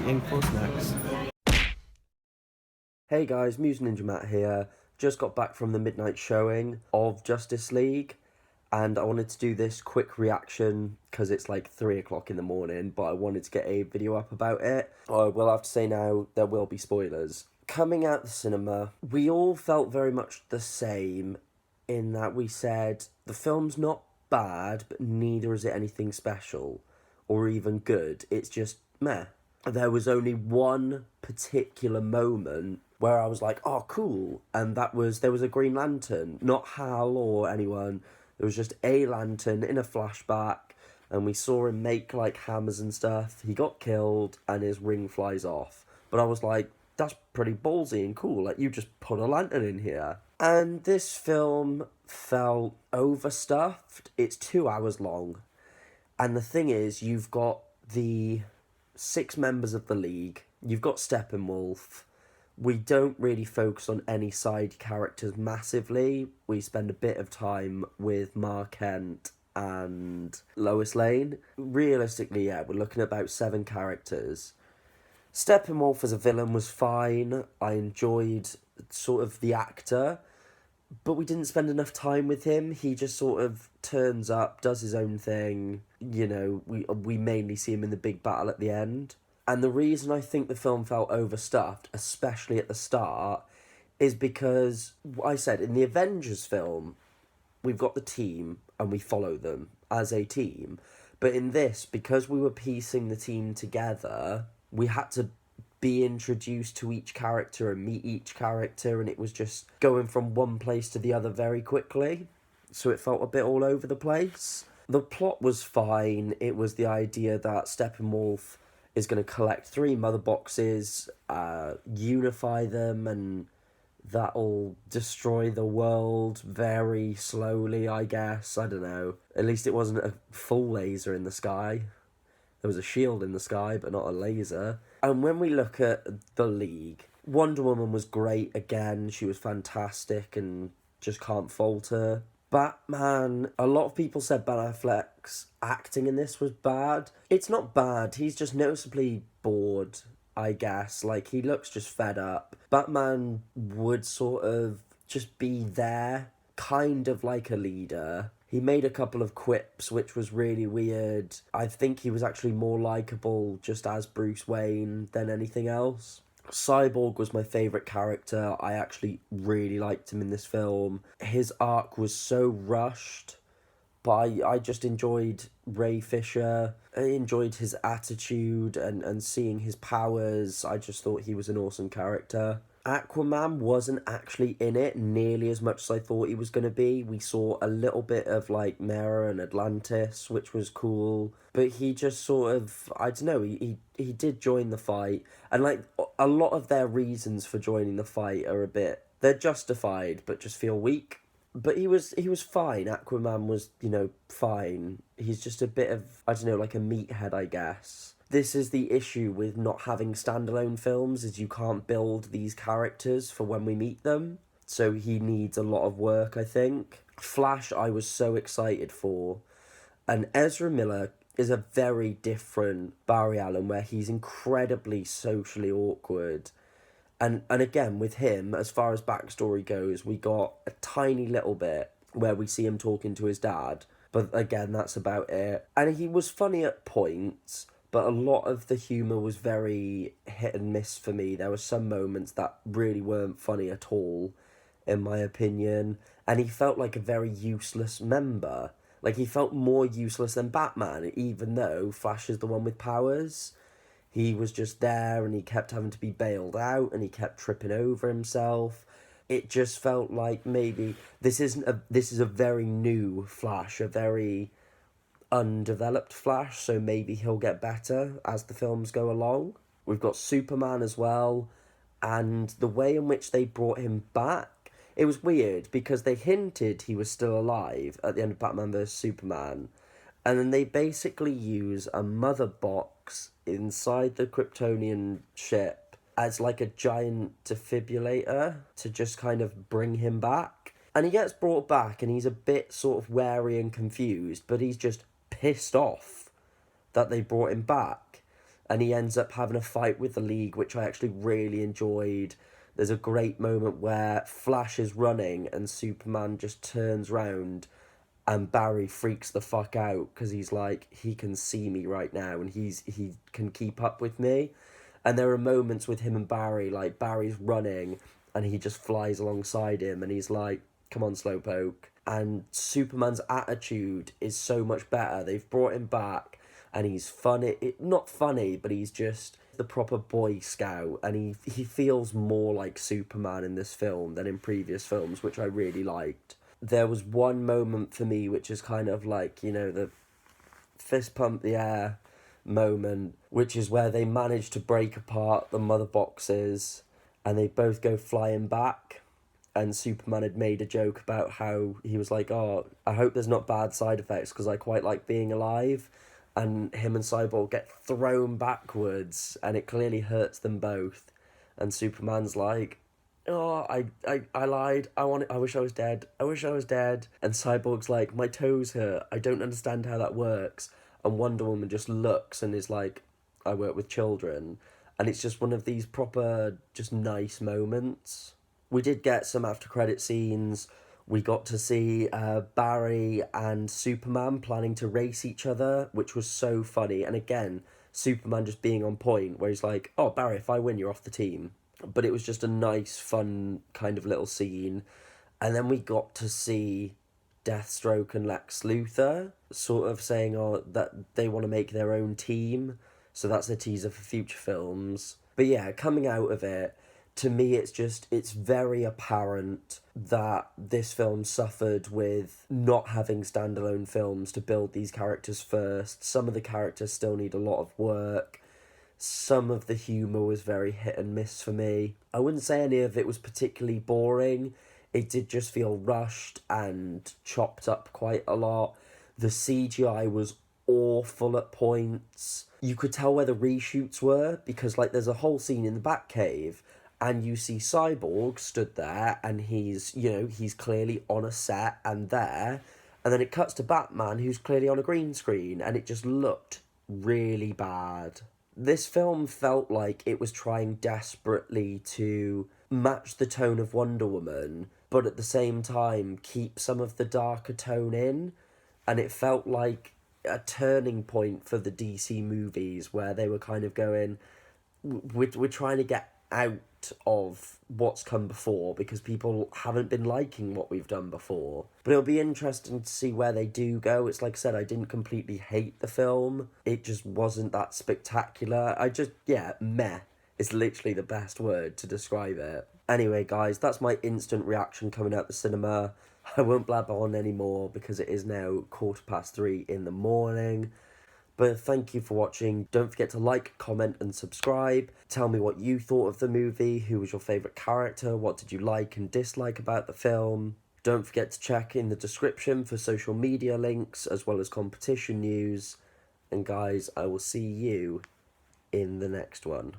waiting for snacks. Hey guys, musicninjamat here. Just got back from the midnight showing of Justice League, and I wanted to do this quick reaction because it's like 3 o'clock in the morning, but I wanted to get a video up about it. I will have to say now, there will be spoilers. Coming out the cinema, we all felt very much the same in that we said the film's not bad, but neither is it anything special or even good. It's just meh. There was only one particular moment where I was like, oh, cool. And that was, there was a Green Lantern, not Hal or anyone. There was just a lantern in a flashback, and we saw him make like hammers and stuff. He got killed and his ring flies off. But I was like, that's pretty ballsy and cool. Like, you just put a lantern in here. And this film felt overstuffed. It's 2 hours long. And the thing is, you've got the 6 members of the League. You've got Steppenwolf. We don't really focus on any side characters massively. We spend a bit of time with Mark Kent and Lois Lane. Realistically, yeah, we're looking at about 7 characters. Steppenwolf as a villain was fine. I enjoyed sort of the actor, but we didn't spend enough time with him. He just sort of turns up, does his own thing. You know, we mainly see him in the big battle at the end. And the reason I think the film felt overstuffed, especially at the start, is because, I said, in the Avengers film, we've got the team and we follow them as a team. But in this, because we were piecing the team together, we had to be introduced to each character and meet each character, and it was just going from one place to the other very quickly. So it felt a bit all over the place. The plot was fine. It was the idea that Steppenwolf is going to collect 3 mother boxes, unify them, and that'll destroy the world very slowly, I guess. I don't know. At least it wasn't a full laser in the sky. There was a shield in the sky, but not a laser. And when we look at the League, Wonder Woman was great again. She was fantastic and just can't falter. Batman, a lot of people said Ben Affleck's acting in this was bad. It's not bad, he's just noticeably bored, I guess. Like, he looks just fed up. Batman would sort of just be there, kind of like a leader. He made a couple of quips, which was really weird. I think he was actually more likeable just as Bruce Wayne than anything else. Cyborg was my favourite character. I actually really liked him in this film. His arc was so rushed, but I just enjoyed Ray Fisher. I enjoyed his attitude and seeing his powers. I just thought he was an awesome character. Aquaman wasn't actually in it nearly as much as I thought he was going to be. We saw a little bit of like Mera and Atlantis, which was cool, but he just sort of, I don't know, he did join the fight, and like a lot of their reasons for joining the fight are a bit, they're justified but just feel weak. But he was fine. Aquaman was, you know, fine. He's just a bit of, I don't know, like a meathead, I guess. This is the issue with not having standalone films, is you can't build these characters for when we meet them. So he needs a lot of work, I think. Flash, I was so excited for. And Ezra Miller is a very different Barry Allen, where he's incredibly socially awkward. And again, with him, as far as backstory goes, we got a tiny little bit where we see him talking to his dad. But again, that's about it. And he was funny at points, but a lot of the humour was very hit and miss for me. There were some moments that really weren't funny at all, in my opinion. And he felt like a very useless member. Like, he felt more useless than Batman, even though Flash is the one with powers. He was just there and he kept having to be bailed out and he kept tripping over himself. It just felt like maybe this is a very new Flash, a very undeveloped Flash, so maybe he'll get better as the films go along. We've got Superman as well, and the way in which they brought him back, it was weird because they hinted he was still alive at the end of Batman vs Superman, and then they basically use a mother box inside the Kryptonian ship as like a giant defibrillator to just kind of bring him back. And he gets brought back and he's a bit sort of wary and confused, but he's just pissed off that they brought him back. and he ends up having a fight with the League, which I actually really enjoyed. There's a great moment where Flash is running and Superman just turns round and Barry freaks the fuck out because he's like, he can see me right now and he can keep up with me. And there are moments with him and Barry, like Barry's running and he just flies alongside him and he's like, come on, Slowpoke. And Superman's attitude is so much better. They've brought him back and he's funny. Not funny, but he's just the proper Boy Scout, and he feels more like Superman in this film than in previous films, which I really liked. There was one moment for me which is kind of like, you know, the fist pump the air moment, which is where they manage to break apart the mother boxes and they both go flying back. And Superman had made a joke about how he was like, oh, I hope there's not bad side effects because I quite like being alive. And him and Cyborg get thrown backwards and it clearly hurts them both. And Superman's like, oh, I lied. I wish I was dead. I wish I was dead. And Cyborg's like, my toes hurt. I don't understand how that works. And Wonder Woman just looks and is like, I work with children. And it's just one of these proper, just nice moments. We did get some after credit scenes. We got to see Barry and Superman planning to race each other, which was so funny. And again, Superman just being on point, where he's like, oh, Barry, if I win, you're off the team. But it was just a nice, fun kind of little scene. And then we got to see Deathstroke and Lex Luthor sort of saying, oh, that they want to make their own team. So that's a teaser for future films. But yeah, coming out of it, to me, it's very apparent that this film suffered with not having standalone films to build these characters first. Some of the characters still need a lot of work. Some of the humour was very hit and miss for me. I wouldn't say any of it was particularly boring. It did just feel rushed and chopped up quite a lot. The CGI was awful at points. You could tell where the reshoots were because, like, there's a whole scene in the Batcave and you see Cyborg stood there and he's clearly on a set and there. And then it cuts to Batman who's clearly on a green screen and it just looked really bad. This film felt like it was trying desperately to match the tone of Wonder Woman, but at the same time keep some of the darker tone in. And it felt like a turning point for the DC movies where they were kind of going, we're trying to get out of what's come before because people haven't been liking what we've done before. But it'll be interesting to see where they do go. It's like I said, I didn't completely hate the film. It just wasn't that spectacular. Meh is literally the best word to describe it. Anyway, guys, that's my instant reaction coming out the cinema. I won't blabber on anymore because it is now 3:15 in the morning. But thank you for watching. Don't forget to like, comment and subscribe. Tell me what you thought of the movie. Who was your favourite character? What did you like and dislike about the film? Don't forget to check in the description for social media links as well as competition news. And guys, I will see you in the next one.